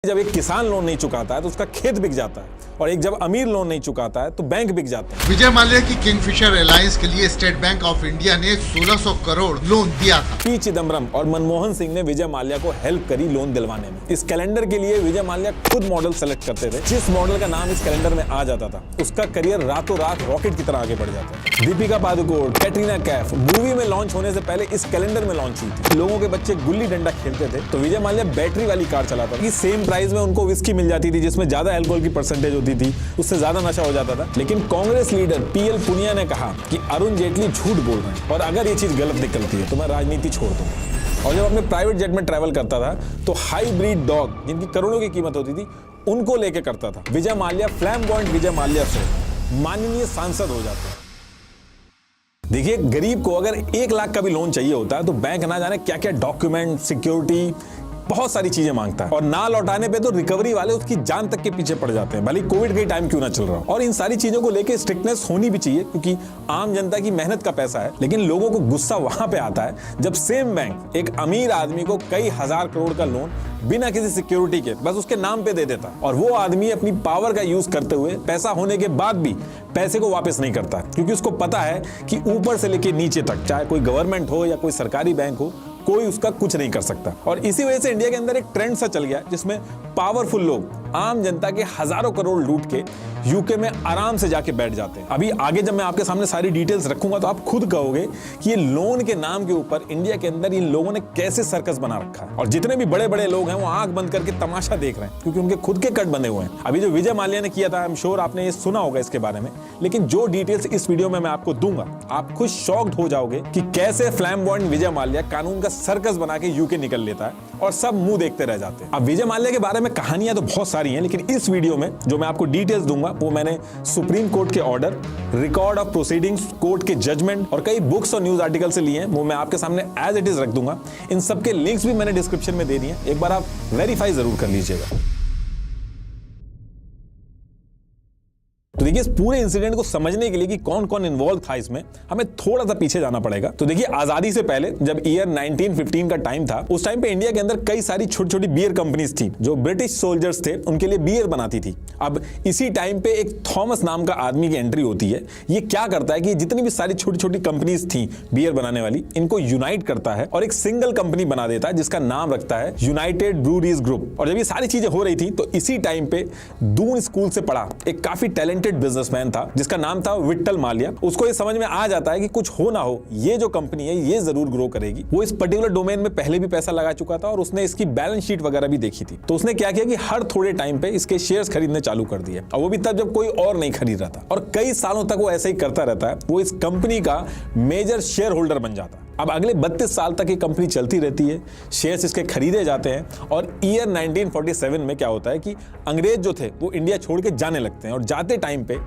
जब एक किसान लोन नहीं चुकाता है तो उसका खेत बिक जाता है, और एक जब अमीर लोन नहीं चुकाता है तो बैंक बिक जाता है। विजय माल्या की किंगफिशर एलायंस के लिए स्टेट बैंक ऑफ इंडिया ने 1600 करोड़ लोन दिया था। पी चिदम्बरम और मनमोहन सिंह ने विजय माल्या को हेल्प करी लोन दिलवाने में। इस कैलेंडर के लिए विजय माल्या खुद मॉडल सेलेक्ट करते थे। जिस मॉडल का नाम इस कैलेंडर में आ जाता था उसका करियर रातों रात रॉकेट की तरह आगे बढ़ जाता है। दीपिका पादुकोण, कैटरीना कैफ मूवी में लॉन्च होने से पहले इस कैलेंडर में लॉन्च हुई थी। लोगों के बच्चे गुल्ली डंडा खेलते थे तो विजय माल्या बैटरी वाली कार चलाता था। सेम प्राइस में उनको विस्की मिल जाती थी जिसमें ज्यादा अल्कोहल की परसेंटेज होती थी, उससे ज्यादा नशा हो जाता था। लेकिन कांग्रेस लीडर पीएल पुनिया ने कहा कि अरुण जेटली झूठ बोल रहे हैं और अगर ये चीज गलत निकलती है तो मैं राजनीति छोड़ दूंगा। और जब अपने प्राइवेट जेट में ट्रैवल करता था तो हाई ब्रीड डॉग जिनकी करोड़ों की कीमत होती थी उनको लेके करता था। विजय माल्या फ्लैम्बॉयंट विजय माल्या से माननीय सांसद हो जाते हैं। देखिए, गरीब को अगर 1 लाख का भी लोन चाहिए होता है तो बैंक ना जाने क्या क्या डॉक्यूमेंट, सिक्योरिटी, बहुत सारी चीजें मांगता है, और ना लौटाने पे तो रिकवरी वाले उसकी जान तक के पीछे पड़ जाते हैं, भले कोविड के टाइम क्यों ना चल रहा हो। और इन सारी चीजों को लेके स्ट्रिक्टनेस होनी भी चाहिए क्योंकि आम जनता की मेहनत का पैसा है। लेकिन लोगों को गुस्सा वहां पे आता है जब सेम बैंक एक अमीर आदमी को कई हजार करोड़ का लोन बिना किसी सिक्योरिटी के बस उसके नाम पे दे देता, और वो आदमी अपनी पावर का यूज करते हुए पैसा होने के बाद भी पैसे को वापस नहीं करता क्योंकि उसको पता है कि ऊपर से लेके नीचे तक, चाहे कोई गवर्नमेंट हो या कोई सरकारी बैंक हो, कोई उसका कुछ नहीं कर सकता। और इसी वजह से इंडिया के अंदर एक ट्रेंड सा चल गया जिसमें पावरफुल लोग आम जनता के हजारों करोड़ लूट के यूके में आराम से जाके बैठ जाते हैं। अभी आगे जब मैं आपके सामने सारी डिटेल्स रखूंगा तो आप खुद कहोगे कि ये लोन के नाम के ऊपर इंडिया के अंदर इन लोगों ने कैसे सर्कस बना रखा है। और जितने भी बड़े बड़े लोग हैं वो आंख बंद करके तमाशा देख रहे हैं क्योंकि उनके खुद के कट बंधे हुए हैं। अभी जो विजय माल्या ने किया था, आई एम श्योर आपने ये सुना होगा इसके बारे में, लेकिन जो डिटेल्स इस वीडियो में मैं आपको दूंगा आप खुद शॉक्ड हो जाओगे कि कैसे फ्लैम्बॉयंट विजय माल्या कानून का सर्कस बना के यूके निकल लेता है और सब मुंह देखते रह जाते हैं। अब विजय माल्या के बारे में कहानियां तो बहुत सारी हैं, लेकिन इस वीडियो में जो मैं आपको डिटेल्स दूंगा वो मैंने सुप्रीम कोर्ट के order, record of proceedings, court के जजमेंट और कई बुक्स और न्यूज आर्टिकल से लिए हैं। वो मैं आपके सामने एज इट इज रख दूंगा। इन सबके लिंक्स भी मैंने डिस्क्रिप्शन में दे दिए हैं, एक बार आप वेरीफाई जरूर कर लीजिएगा। तो देखिए, इस पूरे इंसिडेंट को समझने के लिए कि कौन कौन इन्वॉल्व था इसमें, हमें थोड़ा सा पीछे जाना पड़ेगा। तो देखिए, आजादी से पहले जब ईयर 1915 का टाइम था, उस टाइम पे इंडिया के अंदर कई सारी छोटी छोटी बियर कंपनीज थी जो ब्रिटिश सोल्जर्स थे उनके लिए बियर बनाती थी। अब इसी टाइम पे एक थॉमस नाम का आदमी की एंट्री होती है। ये क्या करता है कि जितनी भी सारी छोटी छोटी कंपनीज थी बियर बनाने वाली, इनको यूनाइट करता है और एक सिंगल कंपनी बना देता है जिसका नाम रखता है यूनाइटेड ब्रूरीज ग्रुप। और जब ये सारी चीजें हो रही थी तो इसी टाइम पे दून स्कूल से पढ़ा एक काफी टैलेंटेड बिजनेसमैन था जिसका नाम था विट्ठल माल्या। उसको ये समझ में आ जाता है कि कुछ हो ना हो ये जो कंपनी है ये जरूर ग्रो करेगी। वो इस पर्टिकुलर डोमेन में पहले भी पैसा लगा चुका था और उसने इसकी बैलेंस शीट वगैरह भी देखी थी। तो उसने क्या किया कि हर थोड़े टाइम पे इसके शेयर्स खरीदने चालू कर दिए, और वो भी तब जब कोई और नहीं खरीद रहा था। और कई सालों तक वो ऐसे ही करता रहता है। वो इस कंपनी का मेजर शेयर होल्डर बन जाता है। अब अगले 32 साल तक ये कंपनी चलती रहती है, शेयर्स इसके खरीदे जाते हैं। और ईयर 1947 में क्या होता है कि अंग्रेज जो थे वो इंडिया छोड़ के जाने लगते हैं, और जाते टाइम पे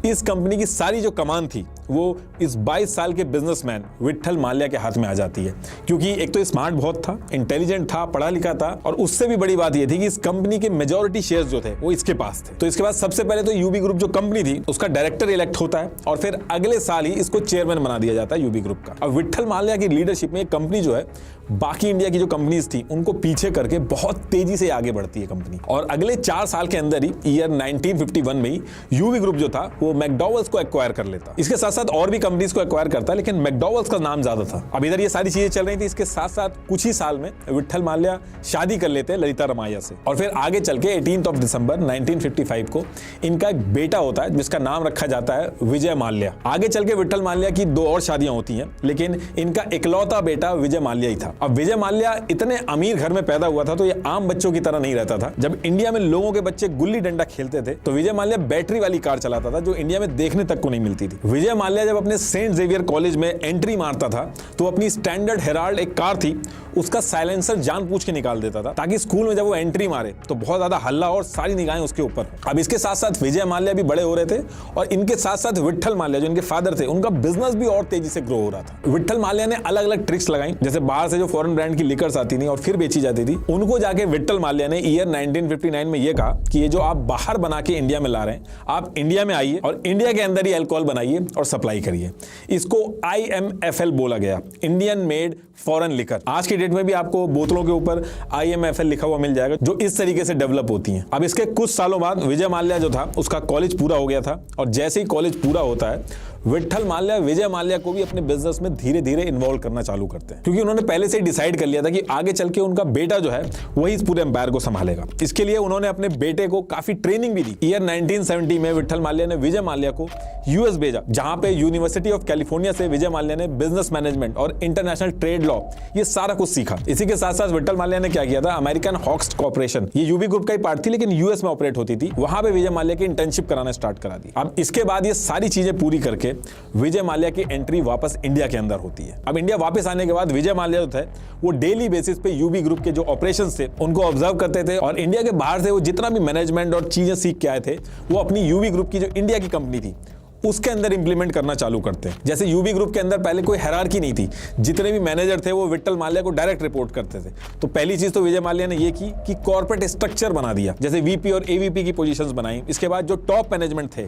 इस कंपनी की सारी जो कमान थी वो इस 22 साल के बिजनेसमैन विट्ठल माल्या के हाथ में आ जाती है। क्योंकि एक तो स्मार्ट बहुत था, इंटेलिजेंट था, पढ़ा लिखा था, और उससे भी बड़ी बात ये थी कि इस कंपनी के मेजॉरिटी शेयर्स जो थे वो इसके पास थे। तो इसके बाद सबसे पहले तो यूबी ग्रुप जो कंपनी थी उसका डायरेक्टर इलेक्ट होता है, और फिर अगले साल ही इसको चेयरमैन बना दिया जाता है यूबी ग्रुप का। अब विट्ठल माल्या की लीडरशिप में कंपनी जो है बाकी इंडिया की जो कंपनीज थी उनको पीछे करके बहुत तेजी से आगे बढ़ती है कंपनी। और अगले 4 साल के अंदर ही ईयर 1951 में ही यूबी ग्रुप जो था वो मैकडॉवेल्स को एक्वायर कर लेता। इसके साथ साथ और भी कंपनीज को एक्वायर करता, लेकिन मैकडॉवेल्स का नाम ज्यादा था। अब इधर ये सारी चीजें चल रही थी, इसके साथ साथ कुछ ही साल में विट्ठल माल्या शादी कर लेते हैं ललिता रमाया से। और फिर आगे चल के 18 दिसंबर 1955 को इनका एक बेटा होता है जिसका नाम रखा जाता है विजय माल्या। आगे चल के विट्ठल माल्या की 2 और शादियां होती हैं, लेकिन इनका इकलौता बेटा विजय माल्या ही था। अब विजय माल्या इतने अमीर घर में पैदा हुआ था तो ये आम बच्चों की तरह नहीं रहता था। जब इंडिया में लोगों के बच्चे गुल्ली डंडा खेलते थे तो विजय माल्या बैटरी वाली कार चलाता था जो इंडिया में देखने तक को नहीं मिलती थी। विजय माल्या जब अपने सेंट जेवियर कॉलेज में एंट्री मारता था तो अपनी स्टैंडर्ड हेराल्ड एक कार थी उसका साइलेंसर जानबूझ के निकाल देता था ताकि स्कूल में जब वो एंट्री मारे तो बहुत ज्यादा हल्ला और सारी निगाहें उसके ऊपर। अब इसके साथ साथ विजय माल्या भी बड़े हो रहे थे और इनके साथ साथ विट्ठल माल्या जो इनके फादर थे उनका बिजनेस भी और तेजी से ग्रो हो रहा था। विट्ठल माल्या ने अलग अलग ट्रिक्स लगाई, जैसे बाहर से जो फॉरेन ब्रांड की लिकर्स आती थी और फिर बेची जाती थी, उनको जाके विट्ठल माल्या ने ईयर 1959 में ये कहा कि ये जो आप बाहर बना के इंडिया में ला रहे हैं आप इंडिया में आइए और इंडिया के अंदर ही अल्कोहल बनाइए और सप्लाई करिए। इसको IMFL बोला गया, इंडियन मेड फॉरेन लिकर। आज की डेट में भी आपको बोतलों के ऊपर IMFL लिखा हुआ मिल जाएगा, जो इस तरीके से डेवलप होती हैं। अब इसके कुछ सालों बाद विजय माल्या जो था उसका कॉलेज पूरा हो गया था, और जैसे ही कॉलेज पूरा होता है विट्ठल माल्या विजय माल्या को भी अपने बिजनेस में धीरे धीरे इन्वॉल्व करना चालू करते हैं, क्योंकि उन्होंने पहले से ही डिसाइड कर लिया था कि आगे चल के उनका बेटा जो है वही इस पूरे एम्पायर को संभालेगा। इसके लिए उन्होंने अपने बेटे को काफी ट्रेनिंग भी दी। ईयर 1970 में विट्ठल माल्या ने विजय माल्या को यूएस भेजा, जहां पे यूनिवर्सिटी ऑफ कैलिफोर्निया से विजय माल्या ने बिजनेस मैनेजमेंट और इंटरनेशनल ट्रेड लॉ ये सारा कुछ सीखा। इसी के साथ साथ विट्ठल माल्या ने क्या किया था, अमेरिकन हॉक्स कॉर्पोरेशन, ये यूबी ग्रुप का ही पार्ट थी लेकिन यूएस में ऑपरेट होती थी, वहां पे विजय माल्या की इंटर्नशिप कराना स्टार्ट करा दी। अब इसके बाद ये सारी चीजें पूरी करके विजय माल्या की एंट्री वापस इंडिया के अंदर होती है। अब इंडिया वापस आने के बाद विजय माल्या जो थे वो डेली बेसिस पे यूबी ग्रुप के जो ऑपरेशंस थे उनको ऑब्जर्व करते थे, और इंडिया के बाहर से वो जितना भी मैनेजमेंट और चीजें सीख के आए थे वो अपनी यूबी ग्रुप की जो इंडिया की कंपनी थी उसके अंदर इंप्लीमेंट करना चालू करते हैं। जैसे यूबी ग्रुप के अंदर पहले कोई हायरार्की नहीं थी, जितने भी मैनेजर थे वो विट्ठल माल्या को डायरेक्ट रिपोर्ट करते थे। तो पहली चीज तो विजय माल्या ने ये की कि कॉर्पोरेट स्ट्रक्चर बना दिया, जैसे वीपी और एवीपी की पोजीशंस बनाई। इसके बाद जो टॉप मैनेजमेंट थे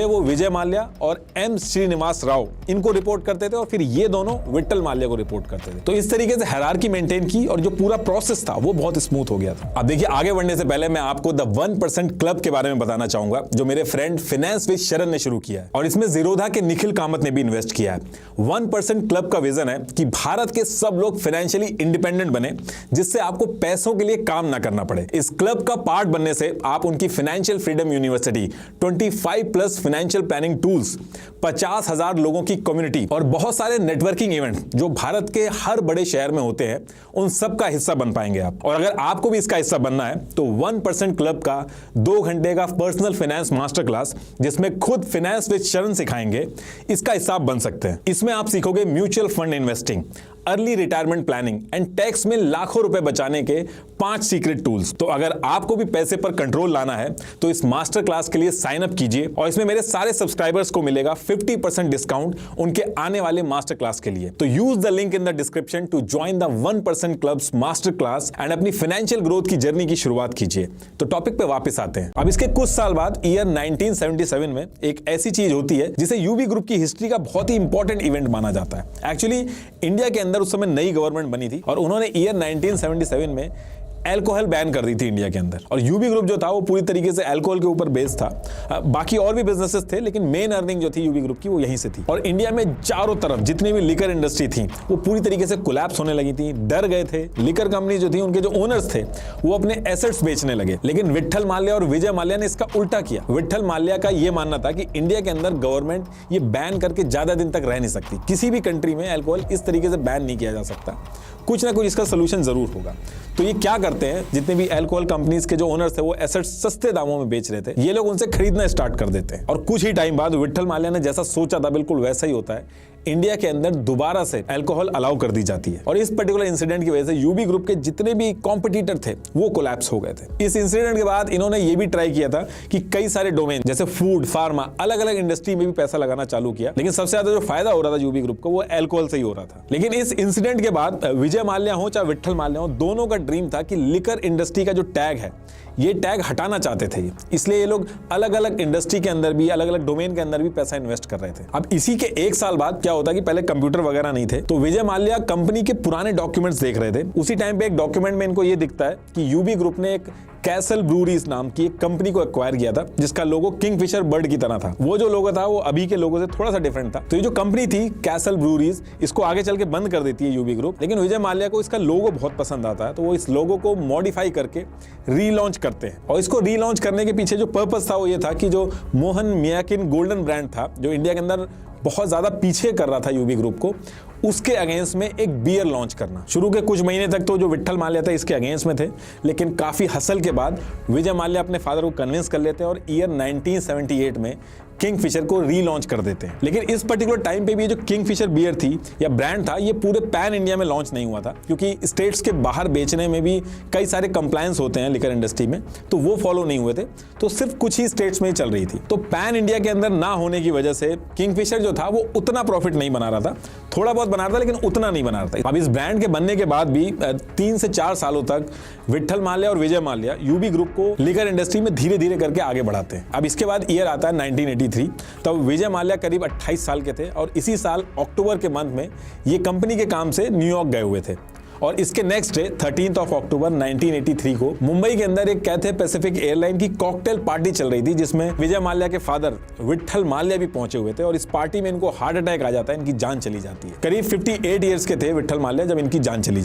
वो विजय माल्या और एम श्रीनिवास राव इनको रिपोर्ट करते थे, और फिर ये दोनों विट्ठल माल्या को रिपोर्ट करते थे। तो इस तरीके से हायरार्की मेंटेन की और जो पूरा प्रोसेस था वो बहुत स्मूथ हो गया था। अब देखिए, आगे बढ़ने से पहले मैं आपको द 1% क्लब के बारे में बताना चाहूंगा, जो मेरे फ्रेंड फाइनेंस विद शरण ने शुरू किया है, और इसमें जीरोधा के निखिल कामत ने भी इन्वेस्ट किया है। 1% क्लब का विजन है कि भारत के सब लोग फाइनेंशियली इंडिपेंडेंट बने, जिससे आपको पैसों के लिए काम ना करना पड़े। इस क्लब का पार्ट बनने से आप उनकी financial freedom university, 25+ financial planning tools, 50,000 लोगों की कम्युनिटी और बहुत सारे नेटवर्किंग इवेंट जो भारत के हर बड़े शहर में होते हैं, उन सब का हिस्सा बन पाएंगे आप। और अगर आपको भी इसका हिस्सा बनना है तो 1% क्लब का 2 घंटे का पर्सनल फाइनेंस मास्टर क्लास, जिसमें खुद फाइनेंस विद शरण सिखाएंगे, इसका हिस्सा बन सकते हैं। इसमें आप सीखोगे mutual fund investing, early retirement planning and tax में लाखों रुपए बचाने के 5 सीक्रेट टूल्स। तो अगर आपको भी पैसे पर कंट्रोल लाना है तो इस मास्टर क्लास के लिए साइन अप कीजिए, और इसमें मेरे सारे सब्सक्राइबर्स को मिलेगा 50% डिस्काउंट उनके आने वाले मास्टर क्लास के लिए। तो use the link in the description to join the 1% clubs master class and अपनी फाइनेंशियल ग्रोथ की जर्नी की शुरुआत कीजिए। तो टॉपिक पे वापस आते हैं। अब इसके कुछ साल बाद ईयर 1977 में एक ऐसी चीज होती है जिसे यूबी ग्रुप की हिस्ट्री का बहुत ही इंपॉर्टेंट इवेंट माना जाता है। एक्चुअली इंडिया के अंदर उस समय नई गवर्नमेंट बनी थी, और उन्होंने ईयर 1977 में अल्कोहल बैन कर दी थी इंडिया के अंदर। और यूबी ग्रुप जो था वो पूरी तरीके से अल्कोहल के ऊपर बेस्ड था। बाकी और भी बिजनेसेस थे, लेकिन मेन अर्निंग जो थी यूबी ग्रुप की वो यहीं से थी। और इंडिया में चारों तरफ जितनी भी लिकर इंडस्ट्री थी वो पूरी तरीके से कोलैप्स होने लगी थी, डर गए थे। लिकर कंपनी जो थी, उनके जो ओनर्स थे वो अपने एसेट्स बेचने लगे। लेकिन विट्ठल माल्या और विजय माल्या ने इसका उल्टा किया। विट्ठल माल्या का ये मानना था कि इंडिया के अंदर गवर्नमेंट ये बैन करके ज्यादा दिन तक रह नहीं सकती। किसी भी कंट्री में अल्कोहल इस तरीके से बैन नहीं किया जा सकता, कुछ ना कुछ इसका सोल्यूशन जरूर होगा। तो ये क्या करते हैं, जितने भी अल्कोहल कंपनीज के जो ओनर्स थे वो एसेट्स सस्ते दामों में बेच रहे थे, ये लोग उनसे खरीदना स्टार्ट कर देते हैं। और कुछ ही टाइम बाद विट्ठल माल्या ने जैसा सोचा था बिल्कुल वैसा ही होता है। इंडिया के अंदर दोबारा से अल्कोहल अलाउ कर दी जाती है, और इस पर्टिकुलर इंसिडेंट की वजह से यूबी ग्रुप के जितने भी कॉम्पिटिटर थे वो कोलैप्स हो गए थे। इस इंसिडेंट के बाद इन्होंने ये भी ट्राई किया था कि कई सारे डोमेन जैसे फूड, फार्मा, अलग अलग इंडस्ट्री में भी पैसा लगाना चालू किया, लेकिन सबसे ज्यादा जो फायदा हो रहा था यूबी ग्रुप को वो अल्कोहल से ही हो रहा था। लेकिन इस इंसिडेंट के बाद विजय माल्या हो चाहे विट्ठल माल्या हो, दोनों का ड्रीम था कि लिकर इंडस्ट्री का जो टैग है ये टैग हटाना चाहते थे। इसलिए ये लोग अलग अलग इंडस्ट्री के अंदर भी, अलग अलग डोमेन के अंदर भी पैसा इन्वेस्ट कर रहे थे। अब इसी के 1 साल बाद क्या होता कि पहले कंप्यूटर वगैरह नहीं थे, तो विजय माल्या कंपनी के पुराने डॉक्यूमेंट्स देख रहे थे। उसी टाइम पे एक डॉक्यूमेंट में इनको ये दिखता है कि यूबी ग्रुप ने एक कैसल ब्रूरीज नाम की एक कंपनी को एक्वायर किया था, जिसका लोगो किंगफिशर बर्ड की तरह था। वो जो लोगो था वो अभी के लोगो से थोड़ा सा डिफरेंट था। तो ये जो कंपनी थी कैसल ब्रूरीज, इसको आगे चल के बंद कर देती है यूबी ग्रुप, लेकिन विजय माल्या को इसका लोगो बहुत पसंद आता है, तो वो इस लोगो को मॉडिफाई करके रीलॉन्च करते हैं। और इसको रीलॉन्च करने के पीछे जो पर्पस था वो ये था कि जो मोहन मियाकिन गोल्डन ब्रांड था, जो इंडिया के अंदर बहुत ज्यादा पीछे कर रहा था यूबी ग्रुप को, उसके अगेंस्ट में एक बियर लॉन्च करना। शुरू के कुछ महीने तक तो जो विट्ठल माल्या था इसके अगेंस्ट में थे, लेकिन काफी हसल के बाद विजय माल्या अपने फादर को कन्विंस कर लेते हैं और ईयर 1978 में किंगफिशर को रीलॉन्च कर देते हैं। लेकिन इस पर्टिकुलर टाइम पे भी जो किंगफिशर बियर थी या ब्रांड था, ये पूरे पैन इंडिया में लॉन्च नहीं हुआ था, क्योंकि स्टेट्स के बाहर बेचने में भी कई सारे कंप्लायंस होते हैं लिकर इंडस्ट्री में, तो वो फॉलो नहीं हुए थे। तो सिर्फ कुछ ही स्टेट्स में ही चल रही थी। तो पैन इंडिया के अंदर ना होने की वजह से किंगफिशर जो था वो उतना प्रॉफिट नहीं बना रहा था, थोड़ा बहुत बना रहा था, लेकिन उतना नहीं बना रहा था। अब इस ब्रांड के बनने के बाद भी 3 से 4 सालों तक विट्ठल माल्या और विजय माल्या यूबी ग्रुप को लिकर इंडस्ट्री में धीरे धीरे करके आगे बढ़ाते हैं। अब इसके बाद ईयर आता है 1983, तब विजय माल्या करीब 28 साल के थे और इसी साल अक्टूबर के मंथ में ये कंपनी के काम से न्यूयॉर्क गए हुए थे। और इसके नेक्स्ट डे 13 अक्टूबर 1983 को मुंबई के अंदर एक कैथे पैसिफिक एयरलाइन की कॉकटेल पार्टी चल रही थी, जिसमें विजय माल्या के फादर विट्ठल माल्या भी पहुंचे हुए थे। और इस पार्टी में इनको हार्ट अटैक आ जाता है, इनकी जान चली जाती है। करीब 58 ईयर्स के थे विट्ठल माल्या जब इनकी जान चली।